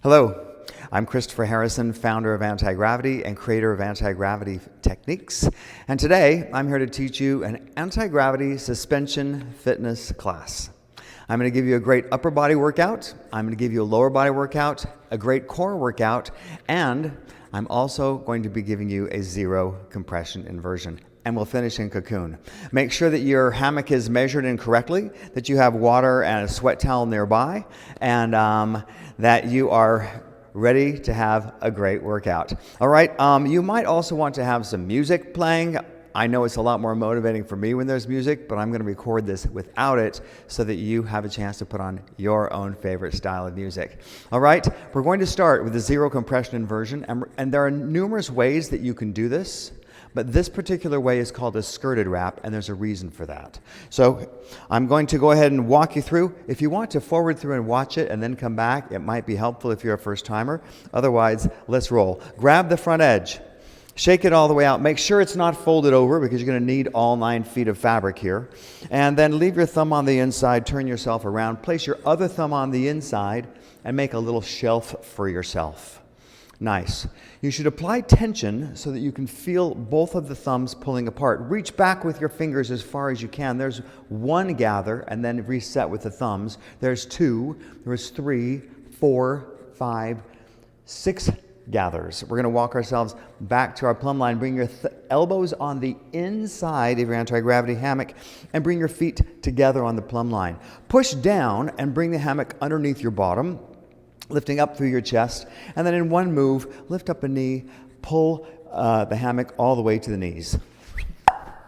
Hello, I'm Christopher Harrison, founder of AntiGravity and creator of AntiGravity techniques. And today, I'm here to teach you an anti-gravity suspension fitness class. I'm going to give you a great upper body workout, I'm going to give you a lower body workout, a great core workout, and I'm also going to be giving you a zero compression inversion. And we'll finish in cocoon. Make sure that your hammock is measured in correctly, that you have water and a sweat towel nearby, and that you are ready to have a great workout. All right, you might also want to have some music playing. I know it's a lot more motivating for me when there's music, but I'm going to record this without it so that you have a chance to put on your own favorite style of music. All right, we're going to start with the zero compression inversion, and there are numerous ways that you can do this. But this particular way is called a skirted wrap, and there's a reason for that. So I'm going to go ahead and walk you through. If you want to forward through and watch it and then come back, it might be helpful if you're a first timer. Otherwise, let's roll. Grab the front edge. Shake it all the way out. Make sure it's not folded over because you're going to need all 9 feet of fabric here. And then leave your thumb on the inside, turn yourself around, place your other thumb on the inside, and make a little shelf for yourself. Nice. You should apply tension so that you can feel both of the thumbs pulling apart. Reach back with your fingers as far as you can. There's 1 gather, and then reset with the thumbs. There's 2, there's 3, 4, 5, 6 gathers. We're going to walk ourselves back to our plumb line. Bring your elbows on the inside of your anti-gravity hammock and bring your feet together on the plumb line. Push down and bring the hammock underneath your bottom, lifting up through your chest, and then in one move, lift up a knee, pull the hammock all the way to the knees.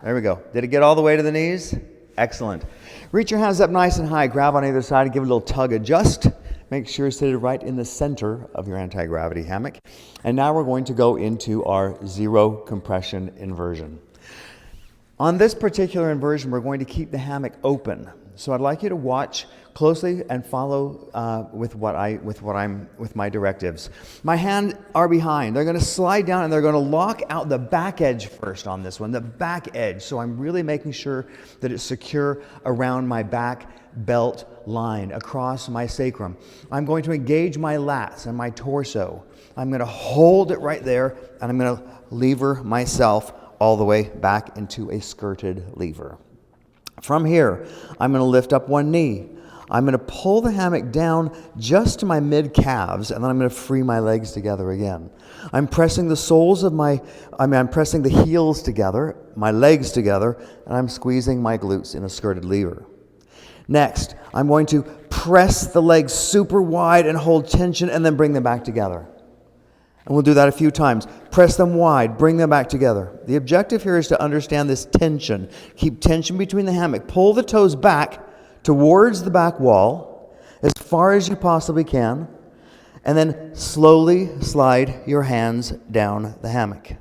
There we go. Did it get all the way to the knees? Excellent. Reach your hands up nice and high, grab on either side, and give it a little tug, adjust. Make sure you're seated right in the center of your anti-gravity hammock. And now we're going to go into our zero compression inversion. On this particular inversion, we're going to keep the hammock open. So I'd like you to watch closely and follow with my directives. My hands are behind. They're going to slide down and they're going to lock out the back edge first on this one, the back edge. So I'm really making sure that it's secure around my back belt line, across my sacrum. I'm going to engage my lats and my torso. I'm going to hold it right there, and I'm going to lever myself all the way back into a skirted lever. From here, I'm going to lift up one knee. I'm going to pull the hammock down just to my mid-calves, and then I'm going to free my legs together again. I'm pressing the I'm pressing the heels together, my legs together, and I'm squeezing my glutes in a skirted lever. Next, I'm going to press the legs super wide and hold tension, and then bring them back together. And we'll do that a few times. Press them wide, bring them back together. The objective here is to understand this tension. Keep tension between the hammock. Pull the toes back towards the back wall as far as you possibly can, and then slowly slide your hands down the hammock.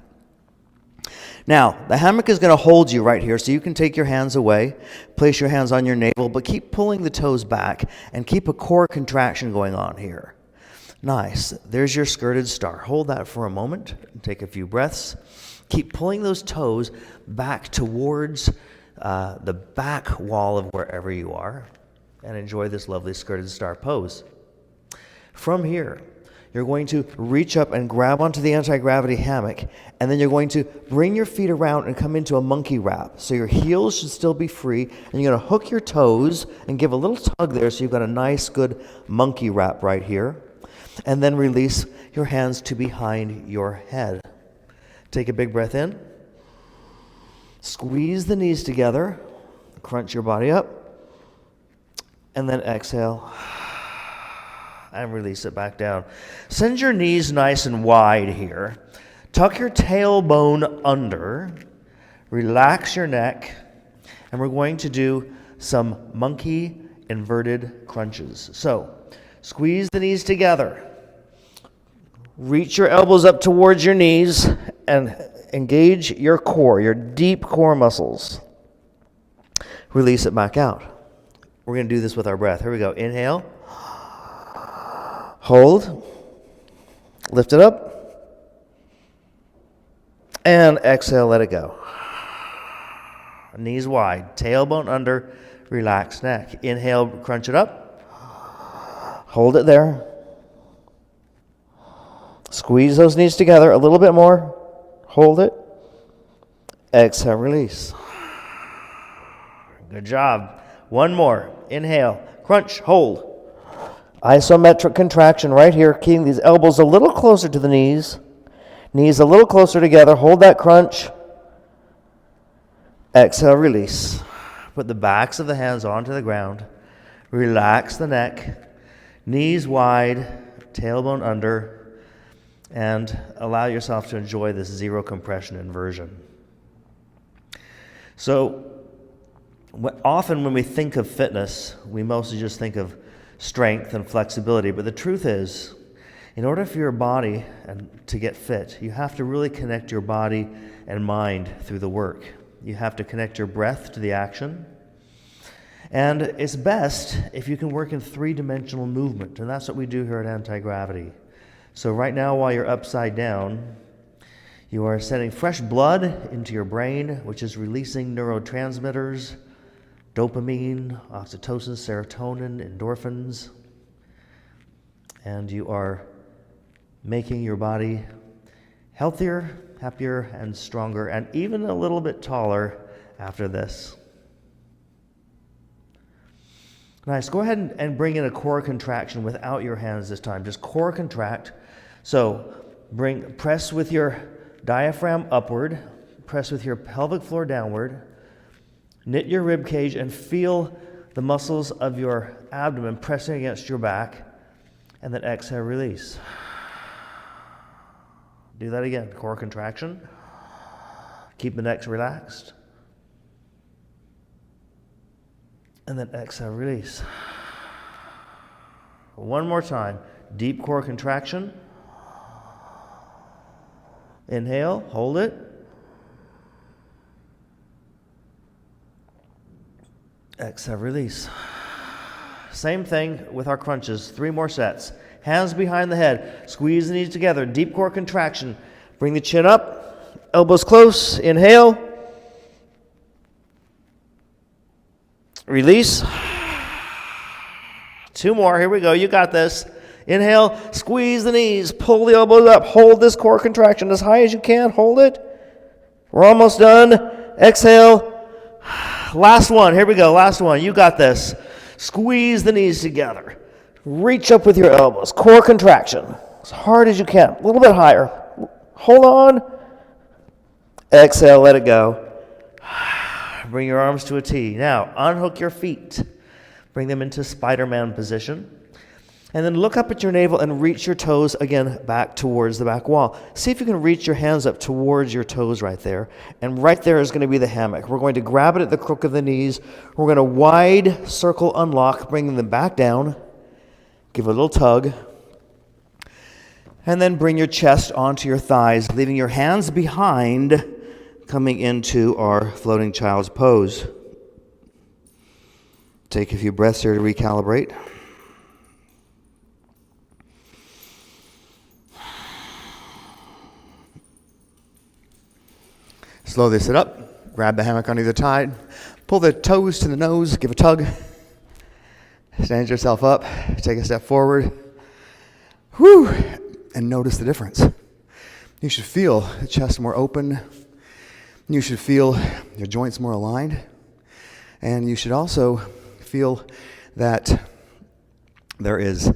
Now, the hammock is going to hold you right here, so you can take your hands away, place your hands on your navel, but keep pulling the toes back and keep a core contraction going on here. Nice. There's your skirted star. Hold that for a moment. Take a few breaths. Keep pulling those toes back towards the back wall of wherever you are, and enjoy this lovely skirted star pose. From here, you're going to reach up and grab onto the anti-gravity hammock, and then you're going to bring your feet around and come into a monkey wrap. So your heels should still be free, and you're going to hook your toes and give a little tug there so you've got a nice, good monkey wrap right here. And then release your hands to behind your head. Take a big breath in. Squeeze the knees together. Crunch your body up. And then exhale. And release it back down. Send your knees nice and wide here. Tuck your tailbone under. Relax your neck. And we're going to do some monkey inverted crunches. So, squeeze the knees together. Reach your elbows up towards your knees and engage your core, your deep core muscles. Release it back out. We're going to do this with our breath. Here we go. Inhale. Hold. Lift it up. And exhale, let it go. Knees wide, tailbone under, relaxed neck. Inhale, crunch it up. Hold it there. Squeeze those knees together a little bit more. Hold it. Exhale, release. Good job. One more. Inhale. Crunch, hold. Isometric contraction right here, keeping these elbows a little closer to the knees. Knees a little closer together. Hold that crunch. Exhale, release. Put the backs of the hands onto the ground. Relax the neck. Knees wide, tailbone under, and allow yourself to enjoy this zero compression inversion. So, often when we think of fitness, we mostly just think of strength and flexibility, but the truth is, in order for your body to get fit, you have to really connect your body and mind through the work. You have to connect your breath to the action. And it's best if you can work in three-dimensional movement, and that's what we do here at Anti-Gravity. So right now, while you're upside down, you are sending fresh blood into your brain, which is releasing neurotransmitters, dopamine, oxytocin, serotonin, endorphins, and you are making your body healthier, happier, and stronger, and even a little bit taller after this. Nice. Go ahead and bring in a core contraction without your hands this time. Just core contract. So press with your diaphragm upward, press with your pelvic floor downward, knit your rib cage and feel the muscles of your abdomen pressing against your back, and then exhale, release. Do that again. Core contraction. Keep the neck relaxed. And then exhale, release. One more time. Deep core contraction. Inhale, hold it. Exhale, release. Same thing with our crunches. 3 more sets. Hands behind the head. Squeeze the knees together. Deep core contraction. Bring the chin up. Elbows close. Inhale. Release. 2 more. Here we go. You got this. Inhale. Squeeze the knees. Pull the elbows up. Hold this core contraction as high as you can. Hold it. We're almost done. Exhale. Last one. Here we go. Last one. You got this. Squeeze the knees together. Reach up with your elbows. Core contraction. As hard as you can. A little bit higher. Hold on. Exhale. Let it go. Bring your arms to a T. Now, unhook your feet. Bring them into Spider-Man position. And then look up at your navel and reach your toes again back towards the back wall. See if you can reach your hands up towards your toes right there. And right there is going to be the hammock. We're going to grab it at the crook of the knees. We're going to wide circle unlock, bring them back down. Give a little tug. And then bring your chest onto your thighs, leaving your hands behind, coming into our floating child's pose. Take a few breaths here to recalibrate. Slowly sit up, grab the hammock on either side, pull the toes to the nose, give a tug, stand yourself up, take a step forward, whew, and notice the difference. You should feel the chest more open. You should feel your joints more aligned. And you should also feel that there is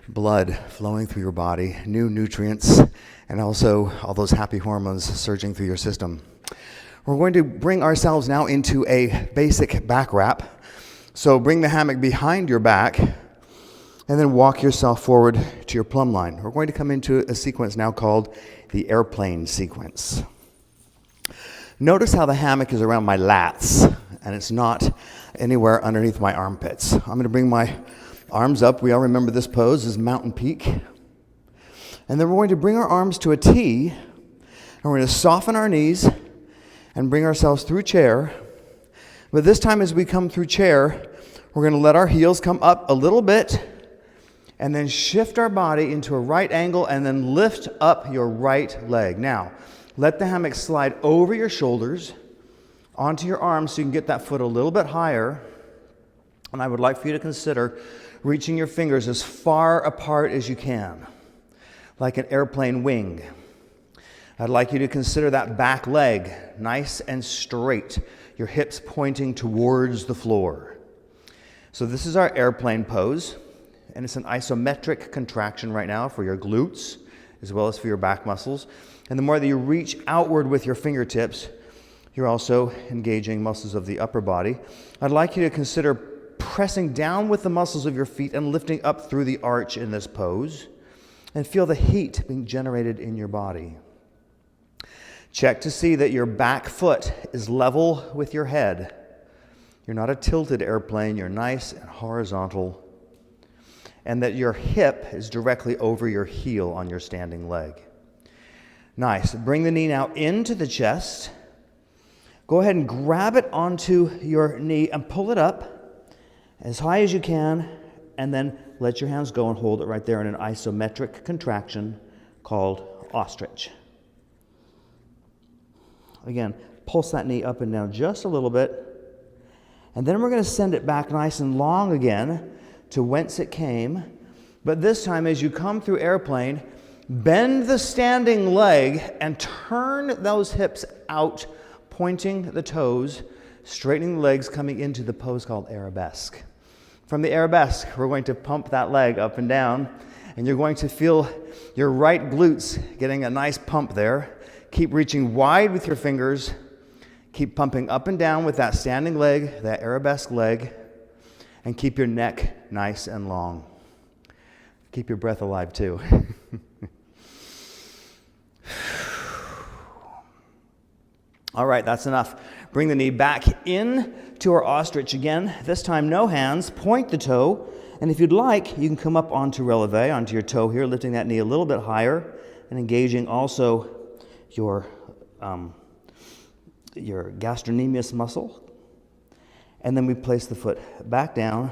blood flowing through your body, new nutrients, and also all those happy hormones surging through your system. We're going to bring ourselves now into a basic back wrap. So bring the hammock behind your back and then walk yourself forward to your plumb line. We're going to come into a sequence now called the airplane sequence. Notice how the hammock is around my lats and it's not anywhere underneath my armpits. I'm going to bring my arms up. We all remember this pose is mountain peak. And then we're going to bring our arms to a T and we're going to soften our knees and bring ourselves through chair. But this time as we come through chair, we're going to let our heels come up a little bit and then shift our body into a right angle and then lift up your right leg. Now, let the hammock slide over your shoulders onto your arms so you can get that foot a little bit higher. And I would like for you to consider reaching your fingers as far apart as you can. like an airplane wing. I'd like you to consider that back leg nice and straight, your hips pointing towards the floor. So this is our airplane pose, and it's an isometric contraction right now for your glutes as well as for your back muscles. And the more that you reach outward with your fingertips, you're also engaging muscles of the upper body. I'd like you to consider pressing down with the muscles of your feet and lifting up through the arch in this pose, and feel the heat being generated in your body. Check to see that your back foot is level with your head. You're not a tilted airplane, you're nice and horizontal, and that your hip is directly over your heel on your standing leg. Nice. Bring the knee now into the chest. Go ahead and grab it onto your knee and pull it up as high as you can, and then let your hands go and hold it right there in an isometric contraction called ostrich. Again, pulse that knee up and down just a little bit, and then we're going to send it back nice and long again to whence it came. But this time, as you come through airplane, bend the standing leg and turn those hips out, pointing the toes, straightening the legs, coming into the pose called arabesque. From the arabesque, we're going to pump that leg up and down, and you're going to feel your right glutes getting a nice pump there. Keep reaching wide with your fingers. Keep pumping up and down with that standing leg, that arabesque leg, and keep your neck nice and long. Keep your breath alive too. All right, that's enough. Bring the knee back in to our ostrich again. This time, no hands. Point the toe. And if you'd like, you can come up onto releve, onto your toe here, lifting that knee a little bit higher and engaging also your gastrocnemius muscle. And then we place the foot back down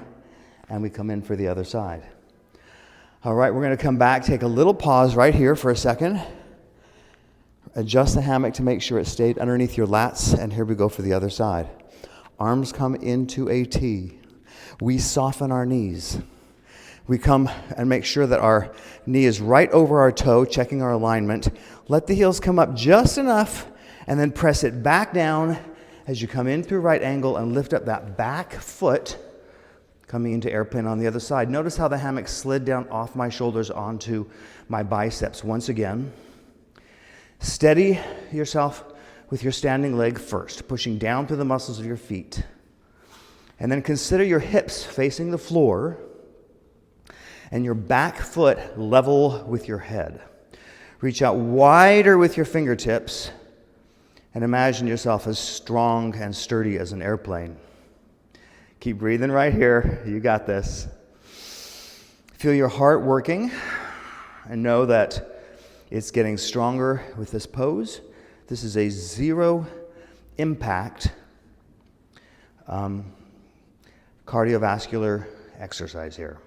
and we come in for the other side. All right, we're going to come back, take a little pause right here for a second. Adjust the hammock to make sure it stayed underneath your lats, and here we go for the other side. Arms come into a T. We soften our knees. We come and make sure that our knee is right over our toe, checking our alignment. Let the heels come up just enough, and then press it back down as you come in through right angle and lift up that back foot, coming into airplane on the other side. Notice how the hammock slid down off my shoulders onto my biceps once again. Steady yourself with your standing leg first, pushing down through the muscles of your feet. And then consider your hips facing the floor and your back foot level with your head. Reach out wider with your fingertips and imagine yourself as strong and sturdy as an airplane. Keep breathing right here. You got this. Feel your heart working and know that it's getting stronger with this pose. This is a zero impact cardiovascular exercise here.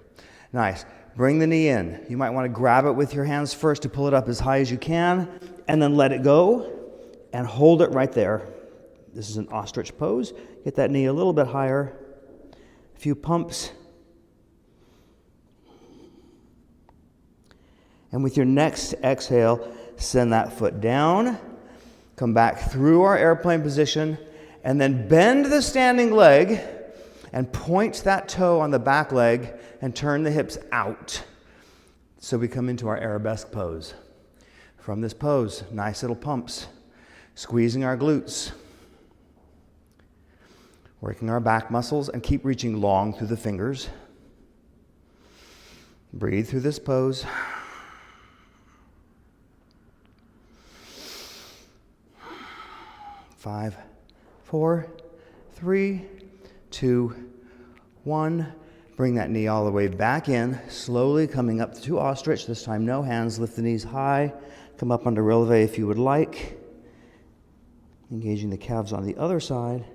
Nice. Bring the knee in. You might want to grab it with your hands first to pull it up as high as you can, and then let it go and hold it right there. This is an ostrich pose. Get that knee a little bit higher. A few pumps. And with your next exhale, send that foot down, come back through our airplane position, and then bend the standing leg and point that toe on the back leg and turn the hips out. So we come into our arabesque pose. From this pose, nice little pumps, squeezing our glutes, working our back muscles, and keep reaching long through the fingers. Breathe through this pose. Five, 4, 3, 2, 1. Bring that knee all the way back in, slowly coming up to ostrich. This time, no hands. Lift the knees high. Come up under releve if you would like. Engaging the calves on the other side.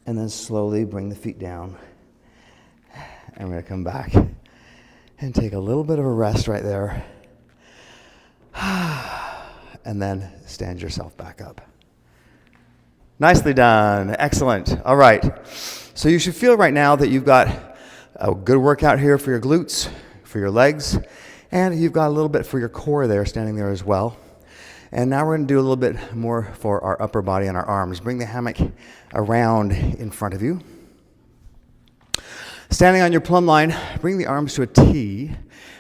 And then slowly bring the feet down. And we're going to come back and take a little bit of a rest right there. And then stand yourself back up. Nicely done. Excellent. All right. So you should feel right now that you've got a good workout here for your glutes, for your legs, and you've got a little bit for your core there, standing there as well. And now we're going to do a little bit more for our upper body and our arms. Bring the hammock around in front of you. Standing on your plumb line, bring the arms to a T, and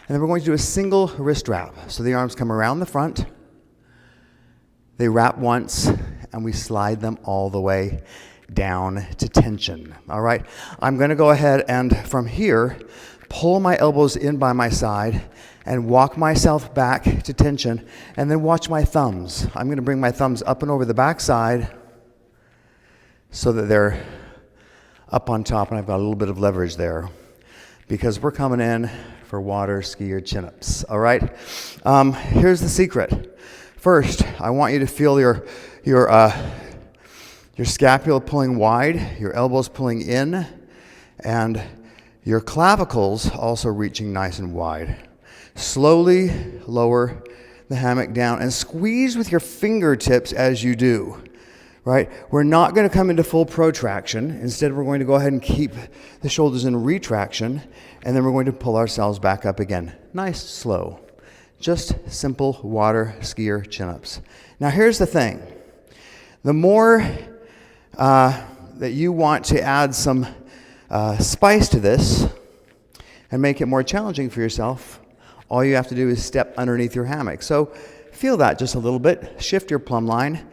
then we're going to do a single wrist wrap. So the arms come around the front, they wrap once, and we slide them all the way down to tension. All right, I'm going to go ahead and from here, pull my elbows in by my side and walk myself back to tension, and then watch my thumbs. I'm going to bring my thumbs up and over the back side so that they're up on top, and I've got a little bit of leverage there because we're coming in for water skier chin-ups. All right, here's the secret. First, I want you to feel your scapula pulling wide, your elbows pulling in, and your clavicles also reaching nice and wide. Slowly lower the hammock down and squeeze with your fingertips as you do, right? We're not going to come into full protraction. Instead, we're going to go ahead and keep the shoulders in retraction, and then we're going to pull ourselves back up again. Nice, slow. Just simple water skier chin-ups. Now, here's the thing. The more that you want to add some spice to this and make it more challenging for yourself, all you have to do is step underneath your hammock. So feel that just a little bit. Shift your plumb line,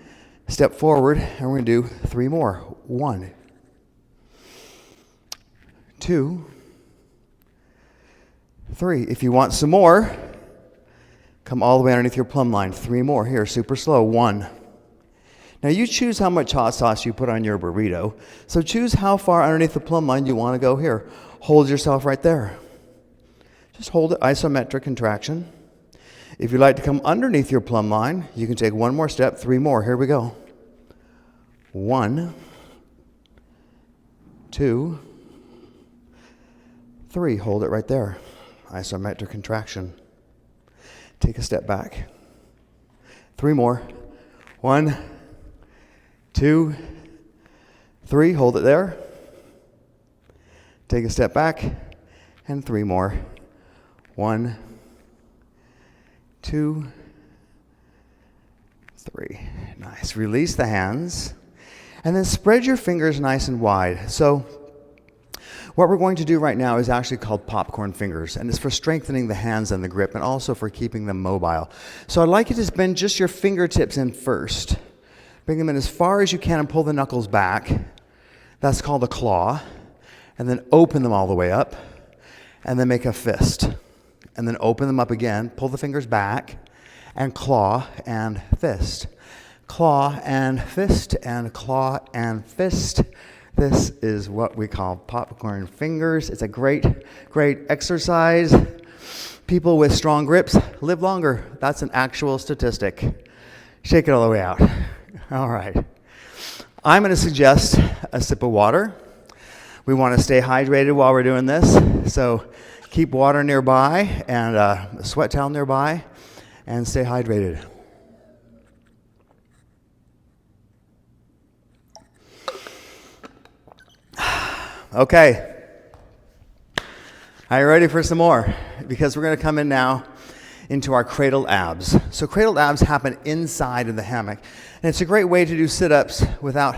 step forward, and we're going to do 3 more. 1, 2, 3. If you want some more, come all the way underneath your plumb line. 3 more. Here, super slow. 1. Now you choose how much hot sauce you put on your burrito. So choose how far underneath the plumb line you want to go here. Hold yourself right there. Just hold it, isometric contraction. If you'd like to come underneath your plumb line, you can take 1 more step, 3 more. Here we go. 1, 2, 3. Hold it right there. Isometric contraction. Take a step back. 3 more. 1, 2, 3. Hold it there. Take a step back. And 3 more. 1, 2, 3. Nice. Release the hands. And then spread your fingers nice and wide. So what we're going to do right now is actually called popcorn fingers, and it's for strengthening the hands and the grip and also for keeping them mobile. So I'd like you to bend just your fingertips in first. Bring them in as far as you can and pull the knuckles back. That's called a claw. And then open them all the way up. And then make a fist. And then open them up again, pull the fingers back, and claw and fist. Claw and fist, and claw and fist. This is what we call popcorn fingers. It's a great, great exercise. People with strong grips live longer. That's an actual statistic. Shake it all the way out. All right. I'm going to suggest a sip of water. We want to stay hydrated while we're doing this, so keep water nearby and a sweat towel nearby and stay hydrated. Okay. Are you ready for some more? Because we're going to come in now into our cradle abs. So cradle abs happen inside of the hammock, and it's a great way to do sit-ups without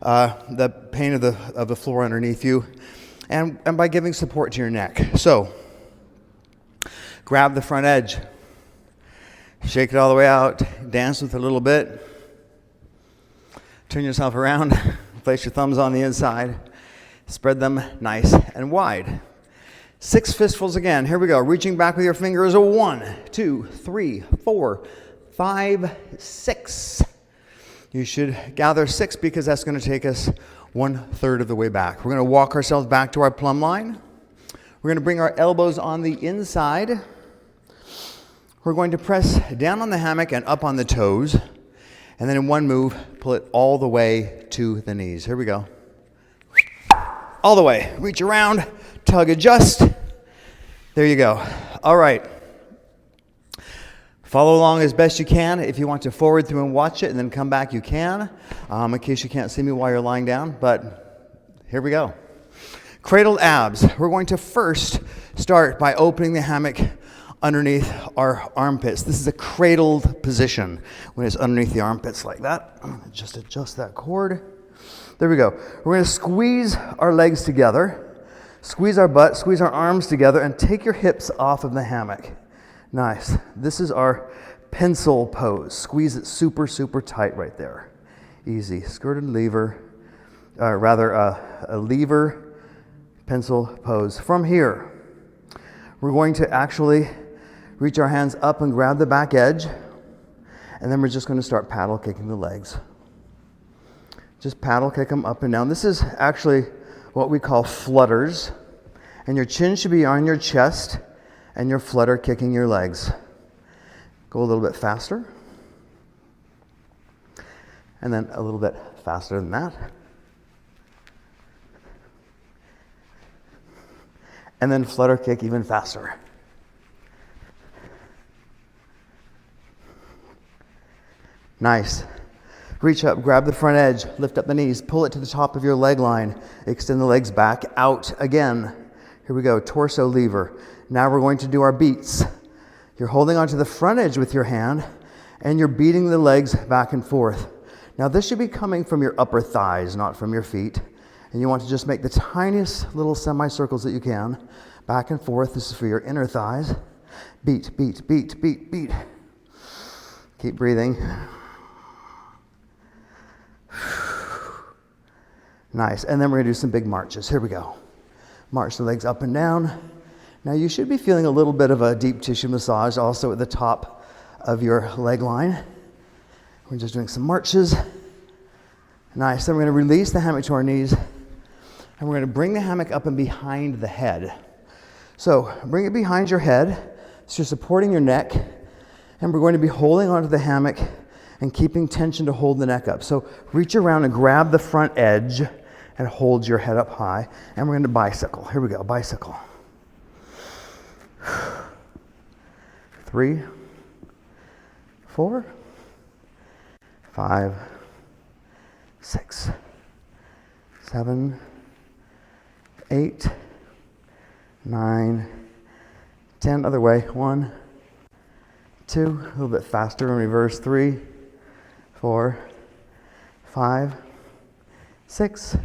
the pain of the floor underneath you, and by giving support to your neck. So grab the front edge, shake it all the way out, dance with it a little bit, turn yourself around, place your thumbs on the inside, spread them nice and wide. 6 fistfuls again. Here we go. Reaching back with your fingers. 1, 2, 3, 4, 5, 6. You should gather 6 because that's going to take us 1/3 of the way back. We're going to walk ourselves back to our plumb line. We're going to bring our elbows on the inside. We're going to press down on the hammock and up on the toes. And then in one move, pull it all the way to the knees. Here we go. All the way. Reach around, tug, adjust. There you go. All right. Follow along as best you can. If you want to forward through and watch it and then come back, you can, in case you can't see me while you're lying down. But here we go. Cradled abs. We're going to first start by opening the hammock underneath our armpits. This is a cradled position when it's underneath the armpits like that. I'm going to just adjust that cord. There we go. We're going to squeeze our legs together, squeeze our butt, squeeze our arms together, and take your hips off of the hammock. Nice. This is our pencil pose. Squeeze it super, super tight right there. Easy. Skirted lever, a lever pencil pose. From here, we're going to actually reach our hands up and grab the back edge, and then we're just going to start paddle kicking the legs. Just paddle kick them up and down. This is actually what we call flutters, and your chin should be on your chest, and you're flutter kicking your legs. Go a little bit faster, and then a little bit faster than that. And then flutter kick even faster. Nice. Reach up, grab the front edge, lift up the knees, pull it to the top of your leg line, extend the legs back out again. Here we go, torso lever. Now we're going to do our beats. You're holding onto the front edge with your hand, and you're beating the legs back and forth. Now this should be coming from your upper thighs, not from your feet. And you want to just make the tiniest little semicircles that you can, back and forth. This is for your inner thighs. Beat, beat, beat, beat, beat. Keep breathing. Nice. And then we're going to do some big marches. Here we go. March the legs up and down. Now you should be feeling a little bit of a deep tissue massage also at the top of your leg line. We're just doing some marches. Nice. Then we're going to release the hammock to our knees, and we're going to bring the hammock up and behind the head. So bring it behind your head, so you're supporting your neck, and we're going to be holding onto the hammock and keeping tension to hold the neck up. So reach around and grab the front edge and hold your head up high, and we're going to bicycle. Here we go, bicycle. 3, 4, 5, 6, 7, 8, 9, 10. Other way. 1, 2. A little bit faster in reverse. 3, 4, 5, 6,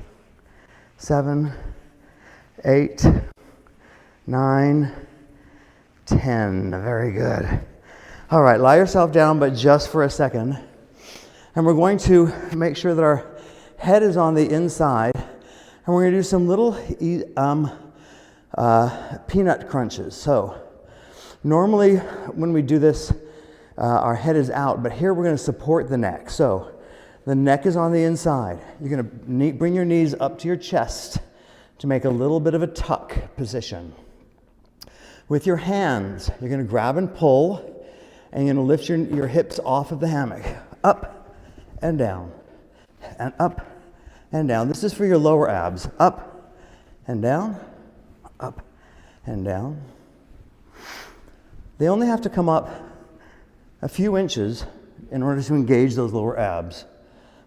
7, 8, 9, 10. Very good. All right, lie yourself down, but just for a second. And we're going to make sure that our head is on the inside. And we're going to do some little peanut crunches. So normally when we do this, our head is out, but here we're going to support the neck. So the neck is on the inside. You're going to bring your knees up to your chest to make a little bit of a tuck position. With your hands, you're going to grab and pull, and you're going to lift your hips off of the hammock. Up and down, and up and down. This is for your lower abs. Up and down, up and down. They only have to come up a few inches in order to engage those lower abs.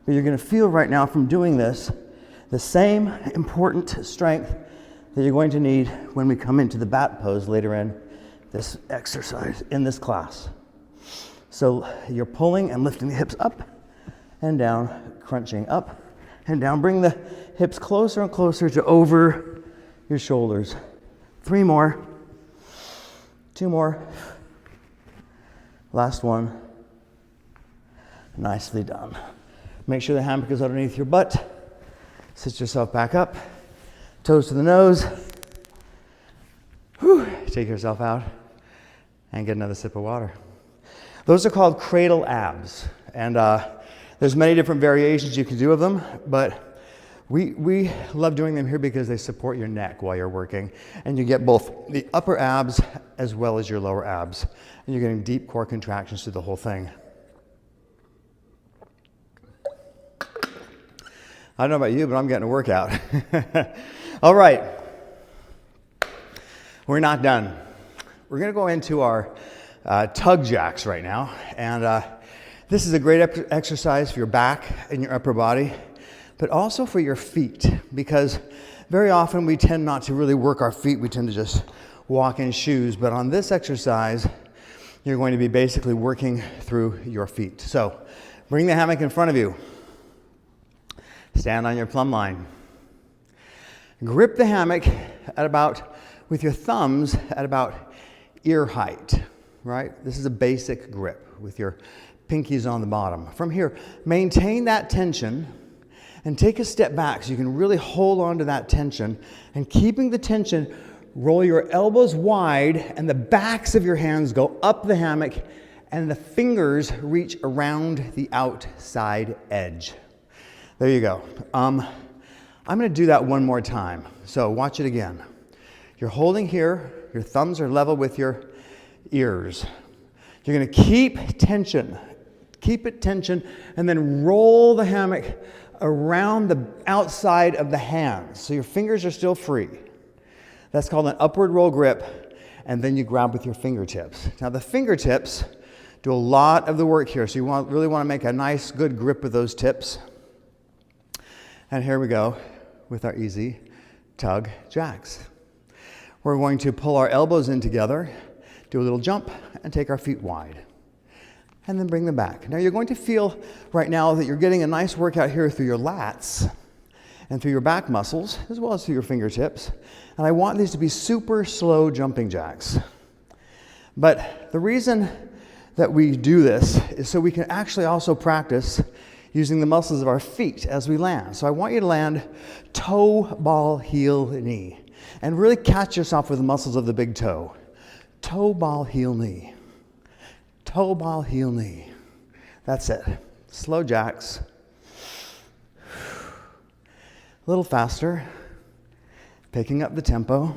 But you're going to feel right now from doing this the same important strength that you're going to need when we come into the bat pose later in this exercise, in this class. So you're pulling and lifting the hips up and down, crunching up and down. Bring the hips closer and closer to over your shoulders. 3 more. 2 more. Last one. Nicely done. Make sure the hammock is underneath your butt. Sit yourself back up. Toes to the nose. Whew. Take yourself out and get another sip of water. Those are called cradle abs. And there's many different variations you can do of them, but we love doing them here because they support your neck while you're working. And you get both the upper abs as well as your lower abs. And you're getting deep core contractions through the whole thing. I don't know about you, but I'm getting a workout. All right. We're not done. We're going to go into our tug jacks right now. And this is a great exercise for your back and your upper body. but also for your feet, because very often we tend not to really work our feet. We tend to just walk in shoes, but on this exercise, you're going to be basically working through your feet. So bring the hammock in front of you. Stand on your plumb line. Grip the hammock with your thumbs at about ear height, right? This is a basic grip with your pinkies on the bottom. From here, maintain that tension and take a step back so you can really hold on to that tension. And keeping the tension, roll your elbows wide and the backs of your hands go up the hammock and the fingers reach around the outside edge. There you go. I'm going to do that one more time. So watch it again. You're holding here, your thumbs are level with your ears. You're going to keep tension, and then roll the hammock around the outside of the hands. So your fingers are still free. That's called an upward roll grip, and then you grab with your fingertips. Now the fingertips do a lot of the work here, so you really want to make a nice, good grip with those tips. And here we go with our easy tug jacks. We're going to pull our elbows in together, do a little jump, and take our feet wide. And then bring them back. Now you're going to feel right now that you're getting a nice workout here through your lats and through your back muscles, as well as through your fingertips. And I want these to be super slow jumping jacks. But the reason that we do this is so we can actually also practice using the muscles of our feet as we land. So I want you to land toe, ball, heel, knee. And really catch yourself with the muscles of the big toe. Toe, ball, heel, knee. Toe, ball, heel, knee. That's it. Slow jacks. A little faster. Picking up the tempo.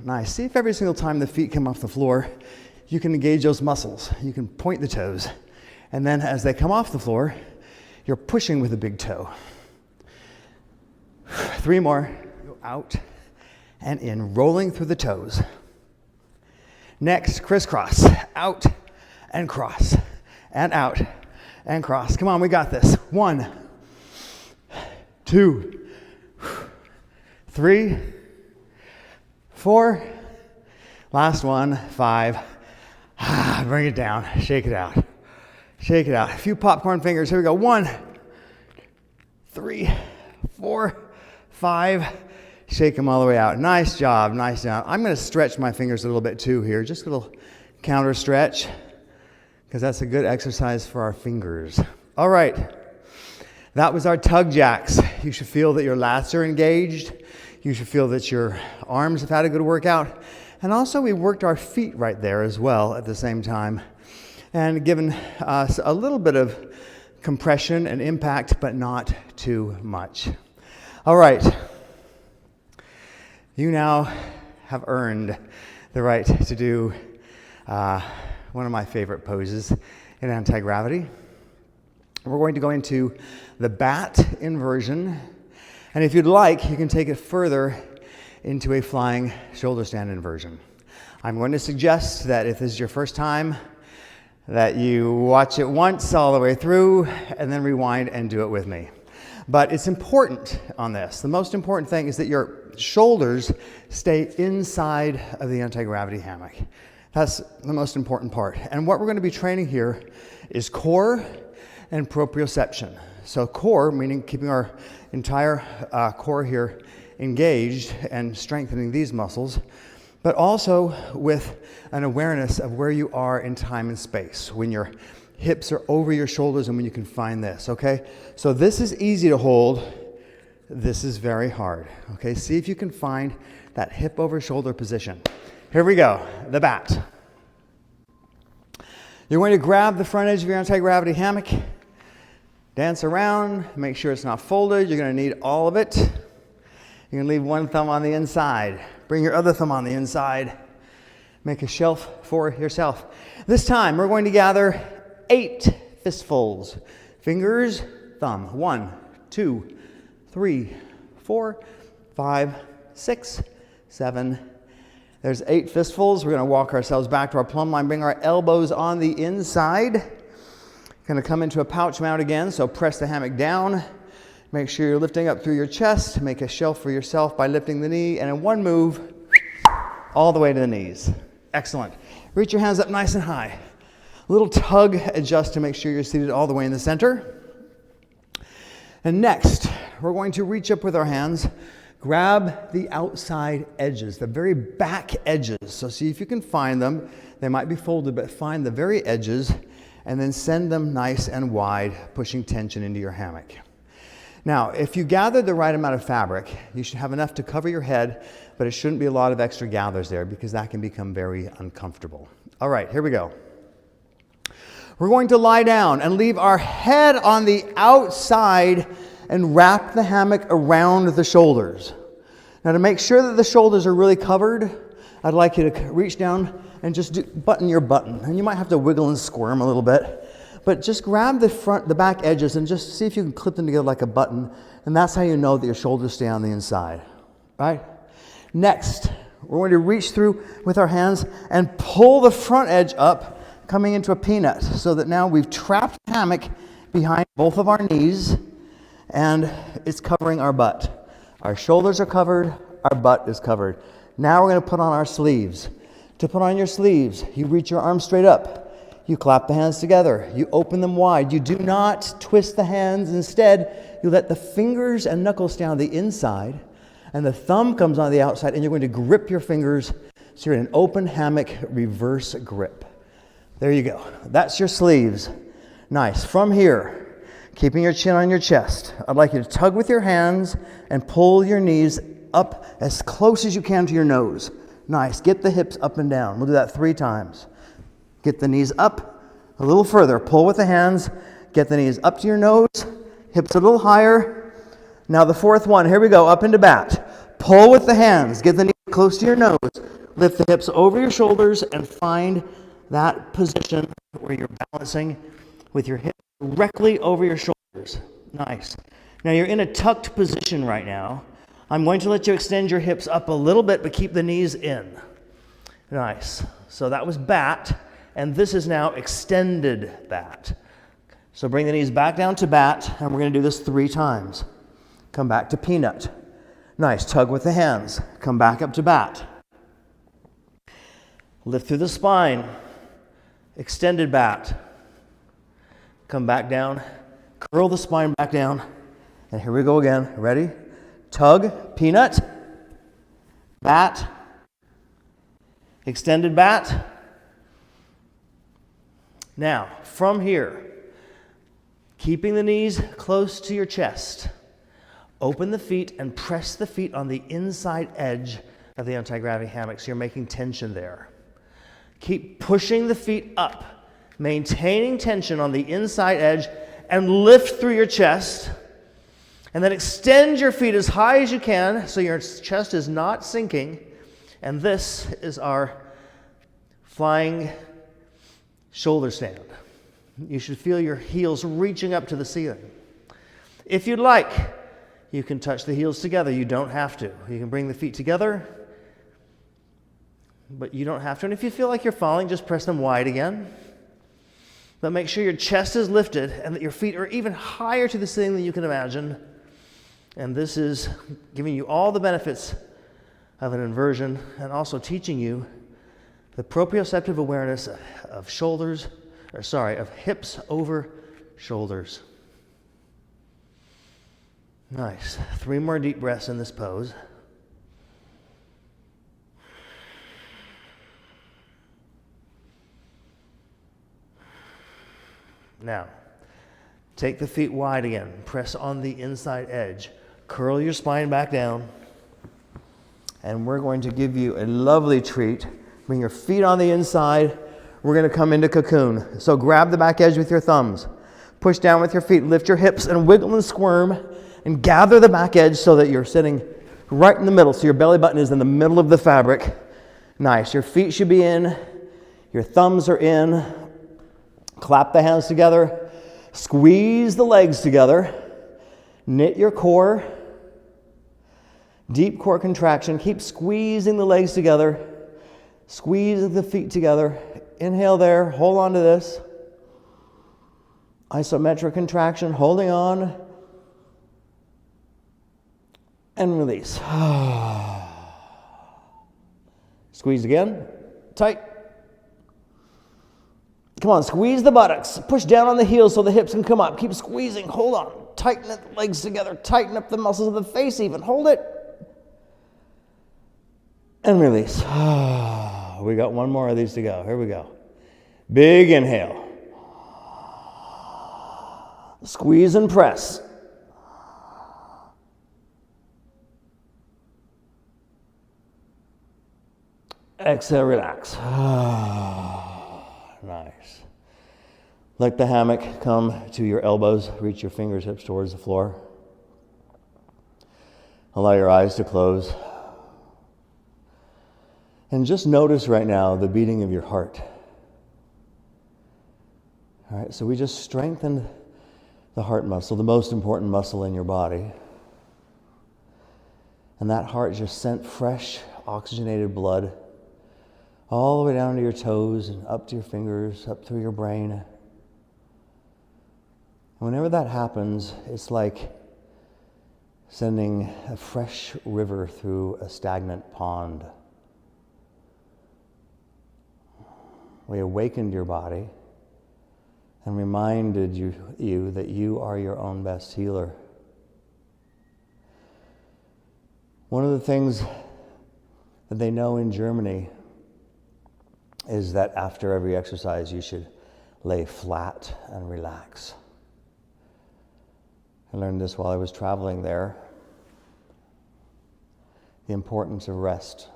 Nice. See if every single time the feet come off the floor, you can engage those muscles. You can point the toes. And then as they come off the floor, you're pushing with the big toe. 3 more. Go out and in, rolling through the toes. Next, crisscross. Out and cross. And out and cross. Come on, we got this. 1, 2, 3, 4. Last one, 5. Bring it down. Shake it out. Shake it out. A few popcorn fingers. Here we go. 1, 3, 4, 5. Shake them all the way out. Nice job. Nice job. I'm going to stretch my fingers a little bit too here. Just a little counter stretch, because that's a good exercise for our fingers. All right. That was our tug jacks. You should feel that your lats are engaged. You should feel that your arms have had a good workout. And also we worked our feet right there as well at the same time, and given us a little bit of compression and impact, but not too much. All right. You now have earned the right to do one of my favorite poses in anti-gravity. We're going to go into the bat inversion, and if you'd like, you can take it further into a flying shoulder stand inversion. I'm going to suggest that if this is your first time, that you watch it once all the way through and then rewind and do it with me. But it's important on this. The most important thing is that your shoulders stay inside of the anti-gravity hammock. That's the most important part. And what we're going to be training here is core and proprioception. So core, meaning keeping our entire core here engaged and strengthening these muscles, but also with an awareness of where you are in time and space, when your hips are over your shoulders and when you can find this, okay? So this is easy to hold. This is very hard, okay? See if you can find that hip over shoulder position. Here we go, the bat. You're going to grab the front edge of your anti-gravity hammock, dance around, make sure it's not folded. You're going to need all of it. You're going to leave one thumb on the inside. Bring your other thumb on the inside. Make a shelf for yourself. This time, we're going to gather 8 fistfuls. Fingers, thumb. 1, 2, 3, 4, 5, 6, 7. There's 8 fistfuls. We're going to walk ourselves back to our plumb line. Bring our elbows on the inside. Going to come into a pouch mount again, so press the hammock down. Make sure you're lifting up through your chest. Make a shelf for yourself by lifting the knee, and in one move, all the way to the knees. Excellent. Reach your hands up nice and high. A little tug, adjust to make sure you're seated all the way in the center. And next, we're going to reach up with our hands, grab the outside edges, the very back edges. So see if you can find them. They might be folded, but find the very edges and then send them nice and wide, pushing tension into your hammock. Now, if you gathered the right amount of fabric, you should have enough to cover your head, but it shouldn't be a lot of extra gathers there because that can become very uncomfortable. All right, here we go. We're going to lie down and leave our head on the outside and wrap the hammock around the shoulders. Now, to make sure that the shoulders are really covered, I'd like you to reach down and just button your button. And you might have to wiggle and squirm a little bit. But just grab the back edges and just see if you can clip them together like a button. And that's how you know that your shoulders stay on the inside. Right? Next, we're going to reach through with our hands and pull the front edge up, coming into a peanut, so that now we've trapped the hammock behind both of our knees and it's covering our butt. Our shoulders are covered, our butt is covered. Now we're going to put on our sleeves. To put on your sleeves, you reach your arms straight up. You clap the hands together. You open them wide. You do not twist the hands. Instead, you let the fingers and knuckles stay on the inside, and the thumb comes on the outside, and you're going to grip your fingers so you're in an open hammock reverse grip. There you go. That's your sleeves. Nice. From here, keeping your chin on your chest, I'd like you to tug with your hands and pull your knees up as close as you can to your nose. Nice. Get the hips up and down. We'll do that 3 times. Get the knees up a little further. Pull with the hands. Get the knees up to your nose. Hips a little higher. Now the 4th one. Here we go. Up into bat. Pull with the hands. Get the knees close to your nose. Lift the hips over your shoulders and find that position where you're balancing with your hips directly over your shoulders. Nice. Now you're in a tucked position right now. I'm going to let you extend your hips up a little bit, but keep the knees in. Nice. So that was bat. And this is now extended bat. So bring the knees back down to bat, and we're going to do this 3 times. Come back to peanut. Nice. Tug with the hands. Come back up to bat. Lift through the spine. Extended bat. Come back down. Curl the spine back down. And here we go again. Ready? Tug, peanut, bat, extended bat. Now, from here, keeping the knees close to your chest, open the feet and press the feet on the inside edge of the anti-gravity hammock, so you're making tension there. Keep pushing the feet up, maintaining tension on the inside edge, and lift through your chest, and then extend your feet as high as you can so your chest is not sinking, and this is our flying shoulder stand. You should feel your heels reaching up to the ceiling. If you'd like, you can touch the heels together. You don't have to. You can bring the feet together, but you don't have to. And if you feel like you're falling, just press them wide again. But make sure your chest is lifted and that your feet are even higher to the ceiling than you can imagine. And this is giving you all the benefits of an inversion and also teaching you the proprioceptive awareness of of hips over shoulders. Nice. 3 more deep breaths in this pose. Now, take the feet wide again. Press on the inside edge. Curl your spine back down. And we're going to give you a lovely treat. Bring your feet on the inside. We're going to come into cocoon. So grab the back edge with your thumbs. Push down with your feet. Lift your hips and wiggle and squirm. And gather the back edge so that you're sitting right in the middle. So your belly button is in the middle of the fabric. Nice. Your feet should be in. Your thumbs are in. Clap the hands together. Squeeze the legs together. Knit your core. Deep core contraction. Keep squeezing the legs together. Squeeze the feet together. Inhale there. Hold on to this. Isometric contraction. Holding on. and release. Squeeze again, tight. Come on, squeeze the buttocks. Push down on the heels so the hips can come up. Keep squeezing, hold on. Tighten the legs together, tighten up the muscles of the face even. Hold it. And release. We got one more of these to go. Here we go. Big inhale. Squeeze and press. Exhale, relax. Nice. Let the hammock come to your elbows. Reach your fingertips towards the floor. Allow your eyes to close. And just notice right now the beating of your heart. All right, so we just strengthened the heart muscle, the most important muscle in your body. And that heart just sent fresh, oxygenated blood all the way down to your toes and up to your fingers, up through your brain. And whenever that happens, it's like sending a fresh river through a stagnant pond. We awakened your body and reminded you that you are your own best healer. One of the things that they know in Germany is that after every exercise you should lay flat and relax. I learned this while I was traveling there. The importance of rest.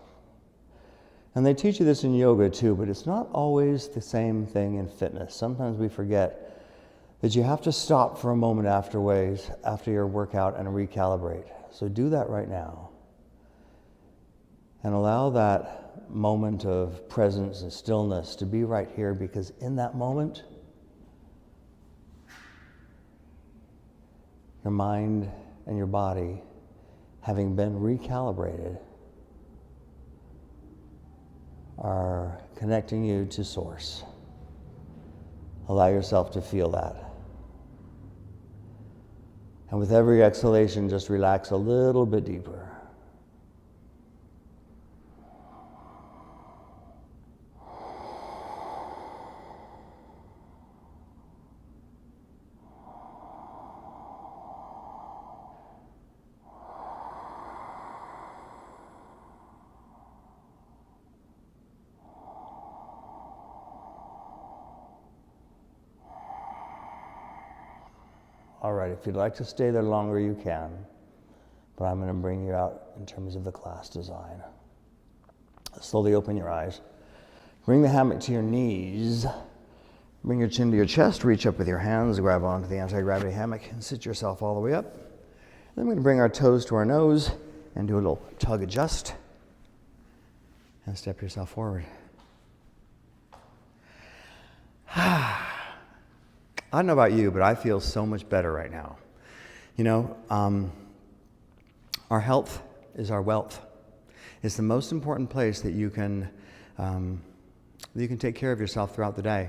And they teach you this in yoga too, but it's not always the same thing in fitness. Sometimes we forget that you have to stop for a moment after your workout and recalibrate. So do that right now. And allow that moment of presence and stillness to be right here, because in that moment, your mind and your body, having been recalibrated, are connecting you to Source. Allow yourself to feel that. And with every exhalation, just relax a little bit deeper. All right, if you'd like to stay there longer, you can, but I'm going to bring you out in terms of the class design. Slowly open your eyes. Bring the hammock to your knees. Bring your chin to your chest. Reach up with your hands. Grab onto the anti-gravity hammock and sit yourself all the way up. Then we're going to bring our toes to our nose and do a little tug adjust. And step yourself forward. I don't know about you, but I feel so much better right now. You know, our health is our wealth. It's the most important place that you can take care of yourself throughout the day.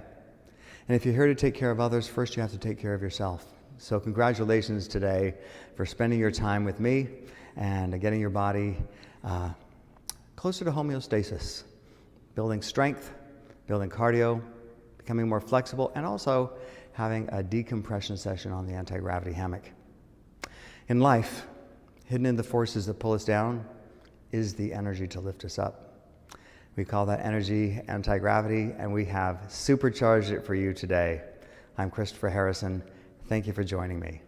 And if you're here to take care of others, first you have to take care of yourself. So congratulations today for spending your time with me and getting your body closer to homeostasis, building strength, building cardio, becoming more flexible, and also having a decompression session on the anti-gravity hammock. In life, hidden in the forces that pull us down is the energy to lift us up. We call that energy anti-gravity, and we have supercharged it for you today. I'm Christopher Harrison. Thank you for joining me.